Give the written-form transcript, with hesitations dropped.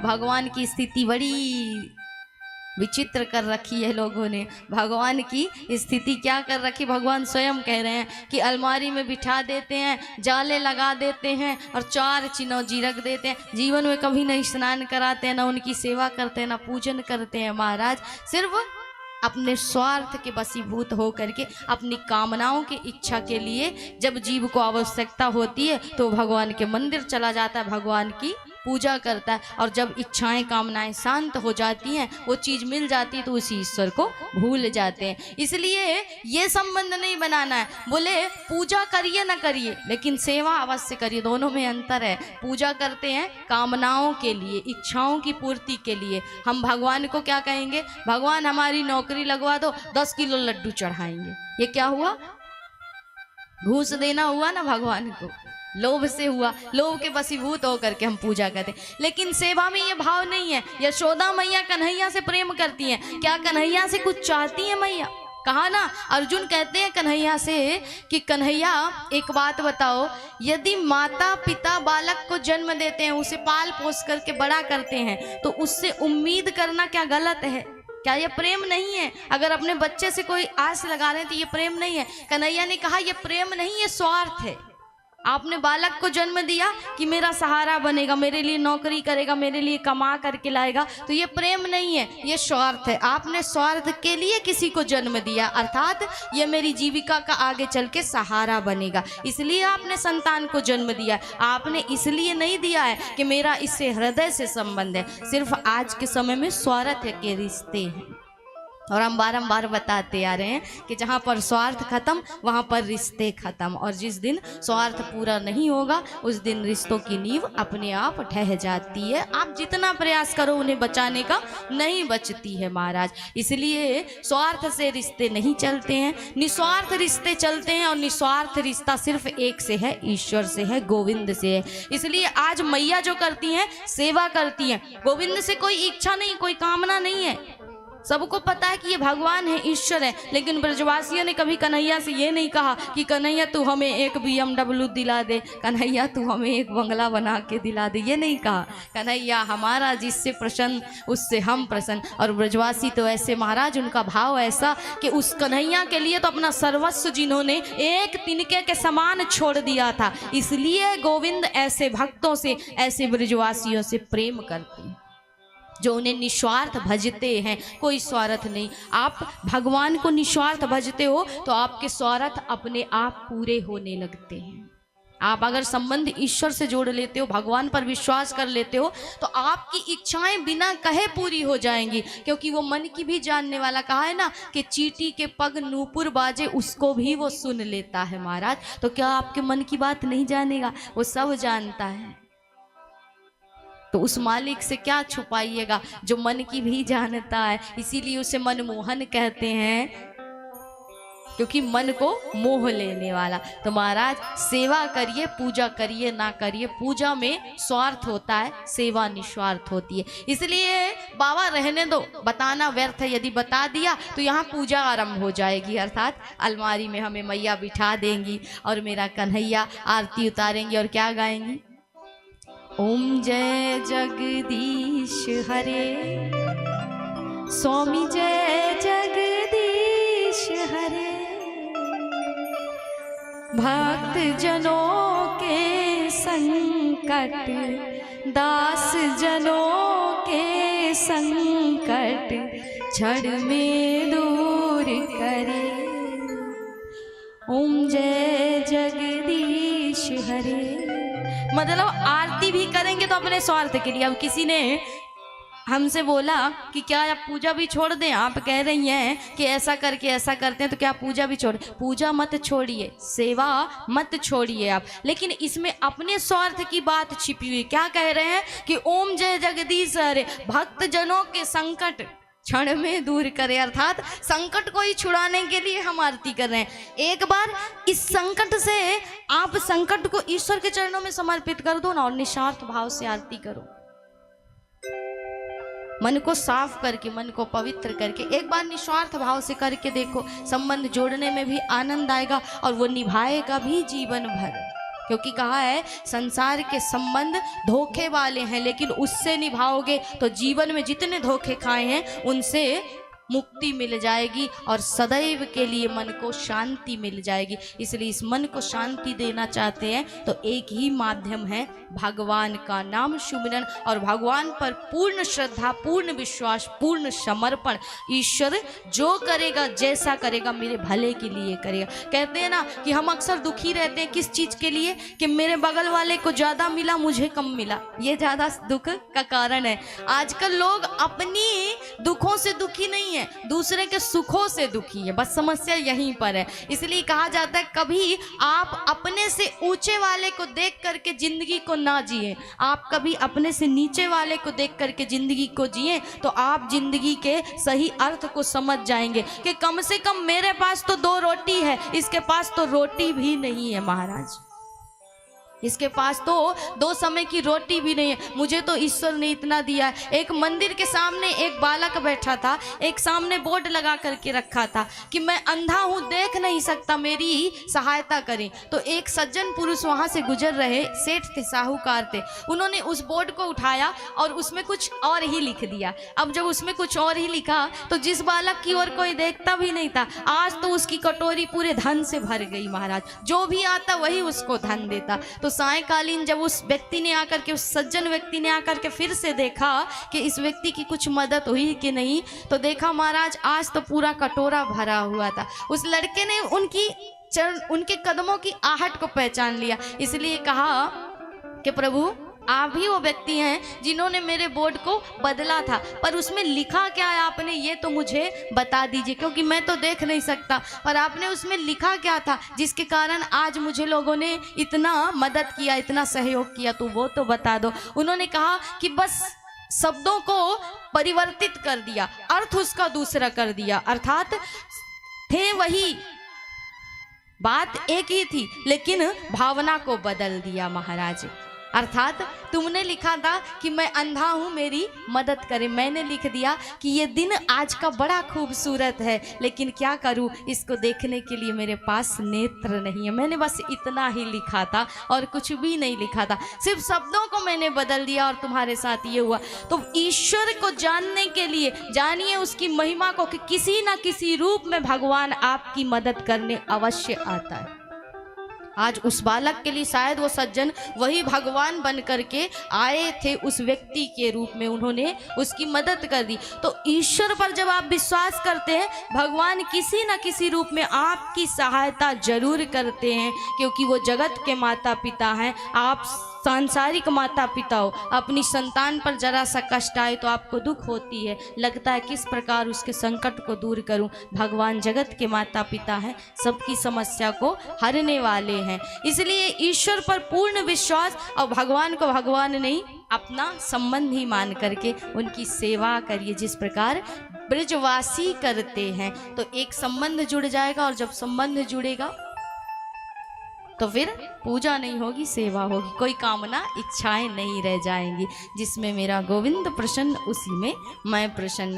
भगवान की स्थिति बड़ी विचित्र कर रखी है लोगों ने। भगवान की स्थिति क्या कर रखी, भगवान स्वयं कह रहे हैं कि अलमारी में बिठा देते हैं, जाले लगा देते हैं और 4 चिनौजी रख देते हैं। जीवन में कभी न स्नान कराते हैं, ना उनकी सेवा करते हैं, ना पूजन करते हैं महाराज। सिर्फ अपने स्वार्थ के वशीभूत हो करके अपनी कामनाओं की इच्छा के लिए जब जीव को आवश्यकता होती है तो भगवान के मंदिर चला जाता है, भगवान की पूजा करता है। और जब इच्छाएं कामनाएं शांत हो जाती हैं, वो चीज़ मिल जाती है, तो उसी ईश्वर को भूल जाते हैं। इसलिए ये संबंध नहीं बनाना है। बोले पूजा करिए ना करिए, लेकिन सेवा अवश्य करिए, दोनों में अंतर है। पूजा करते हैं कामनाओं के लिए, इच्छाओं की पूर्ति के लिए। हम भगवान को क्या कहेंगे, भगवान हमारी नौकरी लगवा दो, 10 किलो लड्डू चढ़ाएंगे। ये क्या हुआ, घूस देना हुआ ना भगवान को, लोभ से हुआ। लोभ के वशीभूत होकर के हम पूजा करते हैं। लेकिन सेवा में ये भाव नहीं है। यशोदा मैया कन्हैया से प्रेम करती हैं, क्या कन्हैया से कुछ चाहती है मैया? कहा ना, अर्जुन कहते हैं कन्हैया से कि कन्हैया एक बात बताओ, यदि माता पिता बालक को जन्म देते हैं, उसे पाल पोस करके बड़ा करते हैं, तो उससे उम्मीद करना क्या गलत है? क्या ये प्रेम नहीं है? अगर अपने बच्चे से कोई आस लगा रहे हैं तो ये प्रेम नहीं है। कन्हैया ने कहा ये प्रेम नहीं, ये स्वार्थ है। आपने बालक को जन्म दिया कि मेरा सहारा बनेगा, मेरे लिए नौकरी करेगा, मेरे लिए कमा करके लाएगा, तो ये प्रेम नहीं है, ये स्वार्थ है। आपने स्वार्थ के लिए किसी को जन्म दिया, अर्थात ये मेरी जीविका का आगे चल के सहारा बनेगा, इसलिए आपने संतान को जन्म दिया। आपने इसलिए नहीं दिया है कि मेरा इससे हृदय से संबंध है। सिर्फ आज के समय में स्वार्थ के रिश्ते हैं, और हम बारंबार बताते आ रहे हैं कि जहाँ पर स्वार्थ खत्म वहाँ पर रिश्ते खत्म। और जिस दिन स्वार्थ पूरा नहीं होगा उस दिन रिश्तों की नींव अपने आप ढह जाती है। आप जितना प्रयास करो उन्हें बचाने का, नहीं बचती है महाराज। इसलिए स्वार्थ से रिश्ते नहीं चलते हैं, निस्वार्थ रिश्ते चलते हैं। और निस्वार्थ रिश्ता सिर्फ एक से है, ईश्वर से है, गोविंद से है। इसलिए आज मैया जो करती हैं, सेवा करती हैं, गोविंद से कोई इच्छा नहीं, कोई कामना नहीं है। सबको पता है कि ये भगवान है, ईश्वर है। लेकिन ब्रजवासियों ने कभी कन्हैया से ये नहीं कहा कि कन्हैया तू हमें एक BMW दिला दे, कन्हैया तू हमें एक बंगला बना के दिला दे, ये नहीं कहा। कन्हैया हमारा जिससे प्रसन्न उससे हम प्रसन्न। और ब्रजवासी तो ऐसे महाराज, उनका भाव ऐसा कि उस कन्हैया के लिए तो अपना सर्वस्व जिन्होंने एक तिनके के समान छोड़ दिया था। इसलिए गोविंद ऐसे भक्तों से, ऐसे ब्रजवासियों से प्रेम करते हैं जो उन्हें निस्वार्थ भजते हैं, कोई स्वार्थ नहीं। आप भगवान को निस्वार्थ भजते हो तो आपके स्वार्थ अपने आप पूरे होने लगते हैं। आप अगर संबंध ईश्वर से जोड़ लेते हो, भगवान पर विश्वास कर लेते हो, तो आपकी इच्छाएं बिना कहे पूरी हो जाएंगी, क्योंकि वो मन की भी जानने वाला। कहा है ना कि चींटी के पग नूपुर बाजे, उसको भी वो सुन लेता है महाराज। तो क्या आपके मन की बात नहीं जानेगा? वो सब जानता है। तो उस मालिक से क्या छुपाइएगा जो मन की भी जानता है। इसीलिए उसे मनमोहन कहते हैं, क्योंकि मन को मोह लेने वाला। तो महाराज सेवा करिए, पूजा करिए ना करिए, पूजा में स्वार्थ होता है, सेवा निस्वार्थ होती है। इसलिए बाबा रहने दो, बताना व्यर्थ है। यदि बता दिया तो यहाँ पूजा आरंभ हो जाएगी, अर्थात अलमारी में हमें मैया बिठा देंगी और मेरा कन्हैया आरती उतारेंगी और क्या गाएंगी, ओम जय जगदीश हरे, स्वामी जय जगदीश हरे, भक्त जनों के संकट, दास जनों के संकट क्षण में दूर करे, ओम जय जगदीश हरे। मतलब आरती भी करेंगे तो अपने स्वार्थ के लिए। अब किसी ने हमसे बोला कि क्या आप पूजा भी छोड़ दें, आप कह रही हैं कि ऐसा करके ऐसा करते हैं, तो क्या पूजा भी छोड़? पूजा मत छोड़िए, सेवा मत छोड़िए आप, लेकिन इसमें अपने स्वार्थ की बात छिपी हुई। क्या कह रहे हैं कि ओम जय जगदीश हरे, भक्त जनों के संकट क्षण में दूर करे, अर्थात संकट को ही छुड़ाने के लिए हम आरती कर रहे हैं। एक बार इस संकट से आप संकट को ईश्वर के चरणों में समर्पित कर दो ना, और निस्वार्थ भाव से आरती करो, मन को साफ करके, मन को पवित्र करके एक बार निस्वार्थ भाव से करके देखो। संबंध जोड़ने में भी आनंद आएगा और वो निभाएगा भी जीवन भर। क्योंकि कहा है संसार के संबंध धोखे वाले हैं, लेकिन उससे निभाओगे तो जीवन में जितने धोखे खाए हैं उनसे मुक्ति मिल जाएगी और सदैव के लिए मन को शांति मिल जाएगी। इसलिए इस मन को शांति देना चाहते हैं तो एक ही माध्यम है, भगवान का नाम सुमिरन और भगवान पर पूर्ण श्रद्धा, पूर्ण विश्वास, पूर्ण समर्पण। ईश्वर जो करेगा, जैसा करेगा मेरे भले के लिए करेगा। कहते हैं ना कि हम अक्सर दुखी रहते हैं किस चीज़ के लिए, कि मेरे बगल वाले को ज़्यादा मिला, मुझे कम मिला। ये ज़्यादा दुख का कारण है। आजकल लोग अपनी दुखों से दुखी नहीं, दूसरे के सुखों से दुखी है। बस समस्या यहीं पर है। इसलिए कहा जाता है कभी आप अपने से ऊंचे वाले को देख करके जिंदगी को ना जिए, आप कभी अपने से नीचे वाले को देख करके जिंदगी को जिए, तो आप जिंदगी के सही अर्थ को समझ जाएंगे कि कम से कम मेरे पास तो 2 रोटी है, इसके पास तो रोटी भी नहीं है महाराज, इसके पास तो 2 समय की रोटी भी नहीं है। मुझे तो ईश्वर ने इतना दिया है। एक मंदिर के सामने एक बालक बैठा था, एक सामने बोर्ड लगा करके रखा था कि मैं अंधा हूँ, देख नहीं सकता, मेरी सहायता करें। तो एक सज्जन पुरुष वहाँ से गुजर रहे, सेठ थे, साहूकार थे, उन्होंने उस बोर्ड को उठाया और उसमें कुछ और ही लिख दिया। अब जब उसमें कुछ और ही लिखा तो जिस बालक की ओर कोई देखता भी नहीं था, आज तो उसकी कटोरी पूरे धन से भर गई महाराज। जो भी आता वही उसको धन देता। तो सायंकालीन जब उस व्यक्ति ने आकर के, उस सज्जन व्यक्ति ने आकर के फिर से देखा कि इस व्यक्ति की कुछ मदद हुई कि नहीं, तो देखा महाराज आज तो पूरा कटोरा भरा हुआ था। उस लड़के ने उनके कदमों की आहट को पहचान लिया। इसलिए कहा कि प्रभु आप ही वो व्यक्ति हैं जिन्होंने मेरे बोर्ड को बदला था, पर उसमें लिखा क्या है आपने ये तो मुझे बता दीजिए, क्योंकि मैं तो देख नहीं सकता। पर आपने उसमें लिखा क्या था जिसके कारण आज मुझे लोगों ने इतना मदद किया, इतना सहयोग किया, तो वो तो बता दो। उन्होंने कहा कि बस शब्दों को परिवर्तित कर दिया, अर्थ उसका दूसरा कर दिया। अर्थात थे वही, बात एक ही थी, लेकिन भावना को बदल दिया महाराज। अर्थात तुमने लिखा था कि मैं अंधा हूँ, मेरी मदद करे, मैंने लिख दिया कि ये दिन आज का बड़ा खूबसूरत है, लेकिन क्या करूँ, इसको देखने के लिए मेरे पास नेत्र नहीं है। मैंने बस इतना ही लिखा था और कुछ भी नहीं लिखा था, सिर्फ शब्दों को मैंने बदल दिया और तुम्हारे साथ ये हुआ। तो ईश्वर को जानने के लिए जानिए उसकी महिमा को कि किसी न किसी रूप में भगवान आपकी मदद करने अवश्य आता है। आज उस बालक के लिए शायद वो सज्जन वही भगवान बन करके आए थे, उस व्यक्ति के रूप में उन्होंने उसकी मदद कर दी। तो ईश्वर पर जब आप विश्वास करते हैं, भगवान किसी न किसी रूप में आपकी सहायता जरूर करते हैं, क्योंकि वो जगत के माता पिता हैं। आप सांसारिक माता पिता हो, अपनी संतान पर जरा सा कष्ट आए तो आपको दुख होती है, लगता है किस प्रकार उसके संकट को दूर करूं। भगवान जगत के माता पिता हैं, सबकी समस्या को हरने वाले हैं। इसलिए ईश्वर पर पूर्ण विश्वास और भगवान को भगवान नहीं अपना संबंध ही मान करके उनकी सेवा करिए, जिस प्रकार ब्रजवासी करते हैं। तो एक संबंध जुड़ जाएगा, और जब संबंध जुड़ेगा तो फिर पूजा नहीं होगी, सेवा होगी, कोई कामना इच्छाएं नहीं रह जाएंगी। जिसमें मेरा गोविंद प्रसन्न, उसी में मैं प्रसन्न।